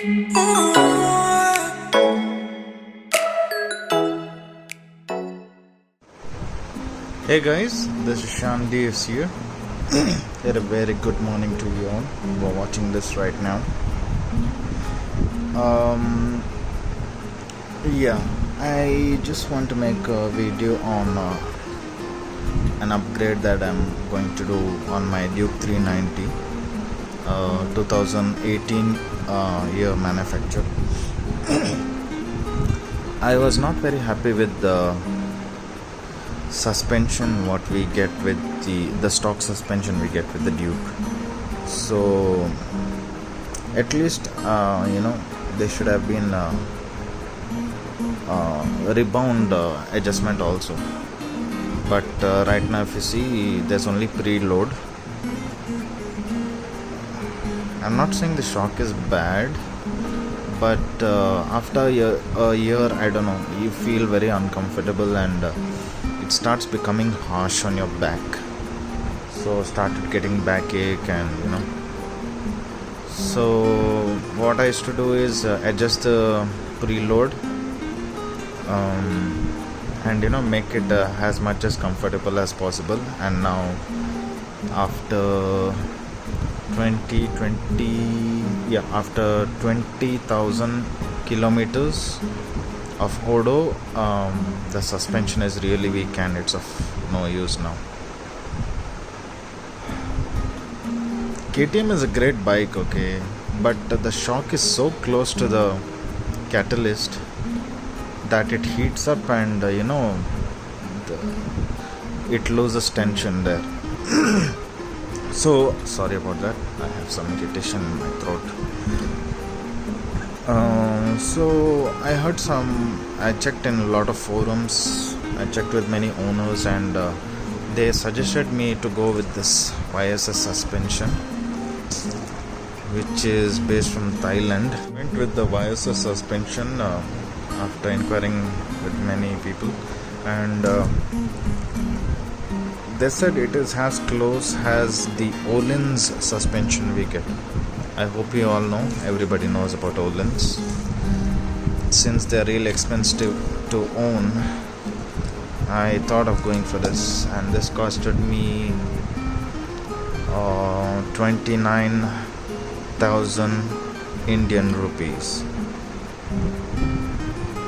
Hey guys, this is Shan DS here. A very good morning to you all who are watching this right now. I just want to make a video on an upgrade that I'm going to do on my Duke 390 2018 year manufacture. I was not very happy with the suspension what we get with the stock suspension we get with the Duke. So at least there should have been rebound adjustment also, but right now if you see, there's only preload. I'm not saying the shock is bad, but after a year, I don't know, you feel very uncomfortable and it starts becoming harsh on your back. So started getting backache and So what I used to do is adjust the preload and make it as much as comfortable as possible. And now after 20,000 kilometers of Odo, the suspension is really weak and it's of no use now. KTM is a great bike, okay, but the shock is so close to the catalyst that it heats up and it loses tension there. So sorry about that, I have some irritation in my throat. So I checked in a lot of forums, I checked with many owners, and they suggested me to go with this YSS suspension, which is based from Thailand. I went with the YSS suspension after inquiring with many people, and they said it is as close as the Öhlins suspension we get. I hope you all know, everybody knows about Öhlins. Since they are really expensive to own, I thought of going for this, and this costed me 29,000 Indian rupees.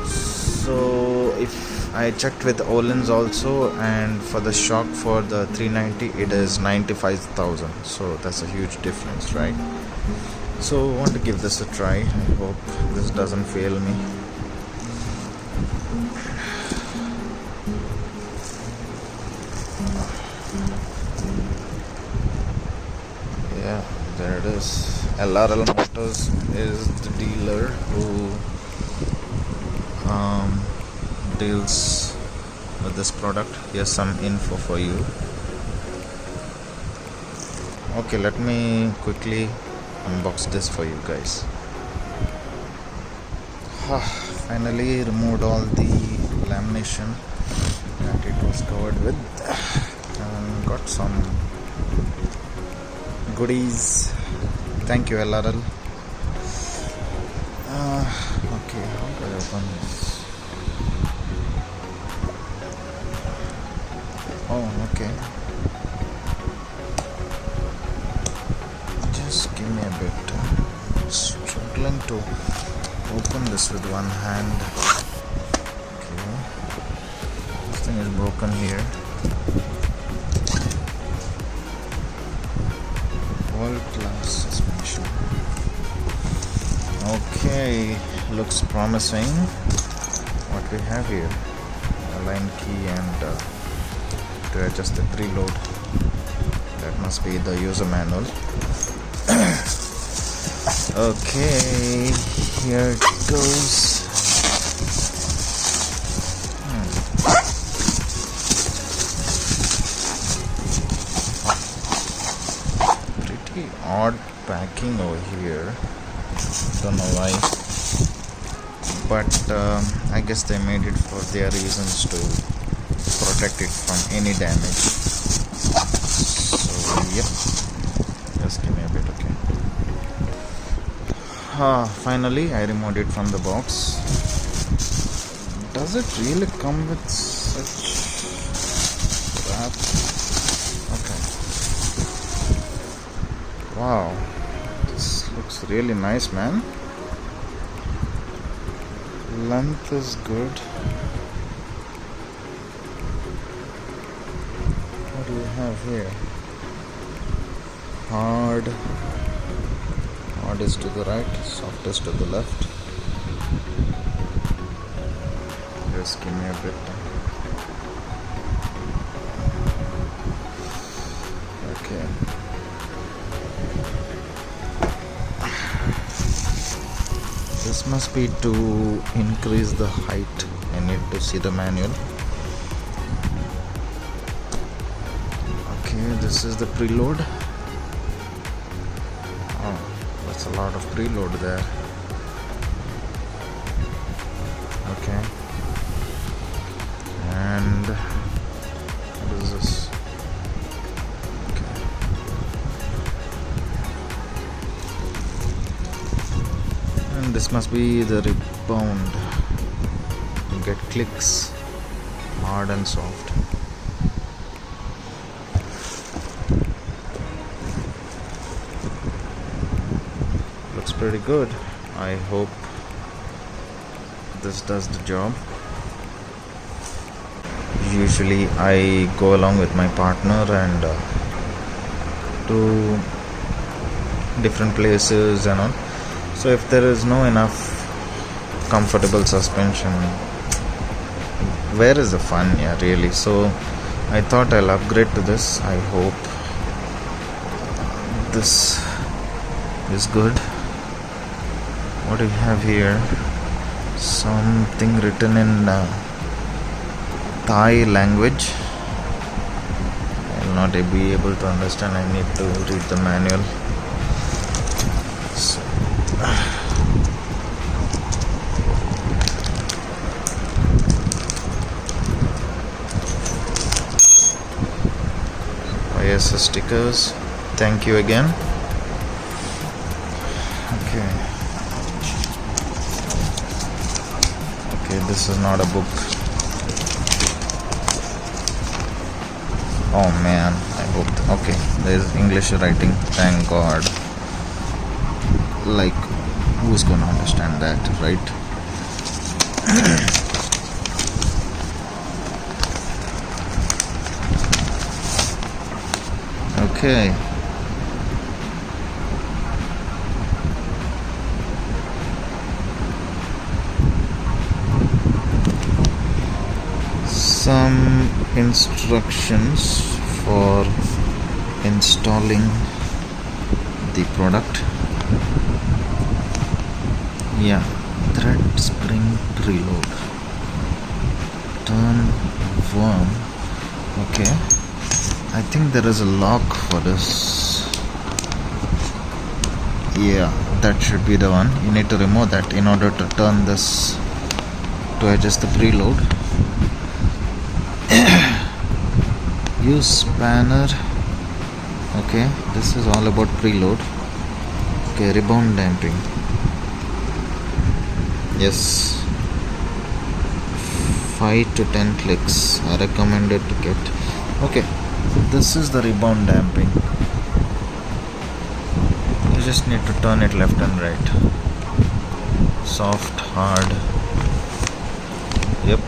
So if I checked with Öhlins also, and for the shock for the 390 it is 95,000, so that's a huge difference, right? So I want to give this a try. I hope this doesn't fail me. Yeah, there it is. LRL Motors is the dealer who deals with this product. Here's some info for you. Okay, let me quickly unbox this for you guys. Finally removed all the lamination that it was covered with, and got some goodies. Thank you, LRL. Okay, how do I open this? Oh, okay. Just give me a bit. Struggling to open this with one hand. Okay. This thing is broken here. World class suspension. Okay, looks promising. What we have here? A line key and to adjust the preload. That must be the user manual. Okay, here it goes. Pretty odd packing over here. Don't know why, but I guess they made it for their reasons to protect it from any damage. So yep, just give me a bit. Okay, Finally I removed it from the box. Does it really come with such wrap? Okay. Wow, this looks really nice, man. Length is good. What do we have here? Hard is to the right, soft is to the left. Just give me a bit. Okay. This must be to increase the height. I need to see the manual. Okay, this is the preload. Oh, that's a lot of preload there. Okay. And what is this? Okay. And this must be the rebound. You get clicks, hard and soft. Looks pretty good. I hope this does the job. Usually I go along with my partner and to different places and all. So if there is no enough comfortable suspension, where is the fun? Yeah, really. So I thought I'll upgrade to this. I hope this is good. What do we have here? Something written in Thai language. I will not be able to understand. I need to read the manual. So, ISS stickers. Thank you again. Okay. Okay, this is not a book. Oh man, I hope. Okay, there's English writing. Thank God. Like, who's gonna understand that, right? Okay. Some instructions for installing the product. Yeah, thread spring preload. Turn worm. Okay, I think there is a lock for this. Yeah, that should be the one. You need to remove that in order to turn this, to adjust the preload. Use spanner. Okay, this is all about preload. Okay, rebound damping. Yes, 5 to 10 clicks are recommended to get. Okay, this is the rebound damping. You just need to turn it left and right. Soft, hard. Yep.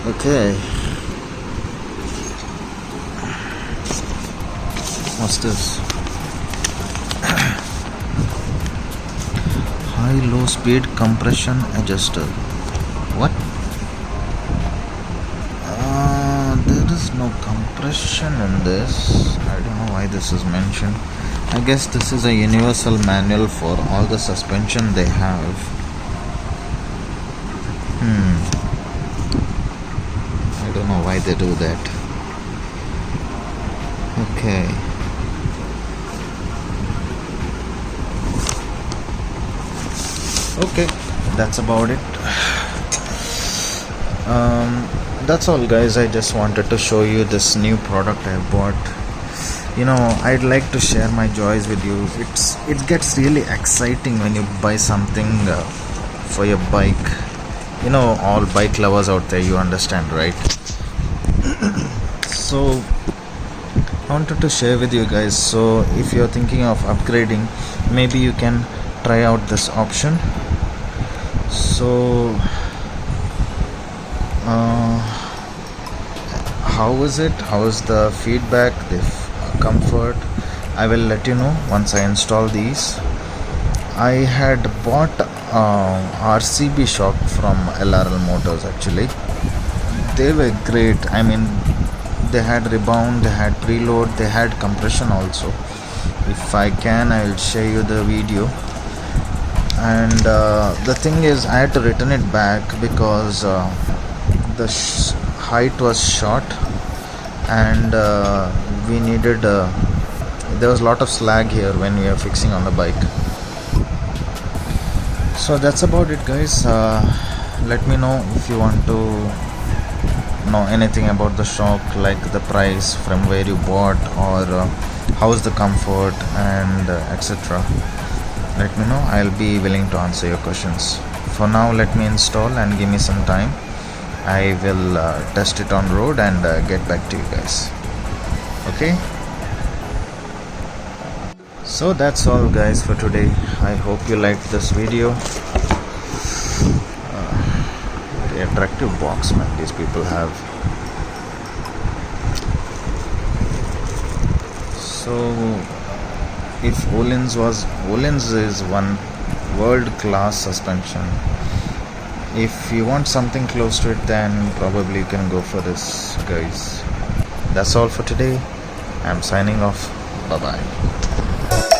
Okay. What's this? High-low speed compression adjuster. What? There is no compression in this. I don't know why this is mentioned. I guess this is a universal manual for all the suspension they have. I don't know why they do that. Okay. Okay, that's about it. That's all, guys. I just wanted to show you this new product I bought. I'd like to share my joys with you. It gets really exciting when you buy something for your bike. All bike lovers out there, you understand, right? So I wanted to share with you guys. So if you're thinking of upgrading, maybe you can try out this option. So how is it? How is the feedback, the comfort? I will let you know once I install these. I had bought RCB shock from LRL Motors actually. They were great. I mean, they had Rebound, they had Preload, they had compression also. If I can, I will share you the video. And the thing is, I had to return it back because the height was short, and we needed there was a lot of slag here when we are fixing on the bike. So that's about it, guys. Let me know if you want to know anything about the shock, like the price, from where you bought, or how's the comfort, and etc. Let me know. I'll be willing to answer your questions. For now, let me install and give me some time. I will test it on road and get back to you guys. Okay, so that's all, guys, for today. I hope you liked this video. Very attractive box, man, these people have. So if Öhlins is one world-class suspension. If you want something close to it, then probably you can go for this, guys. That's all for today. I'm signing off. Bye bye.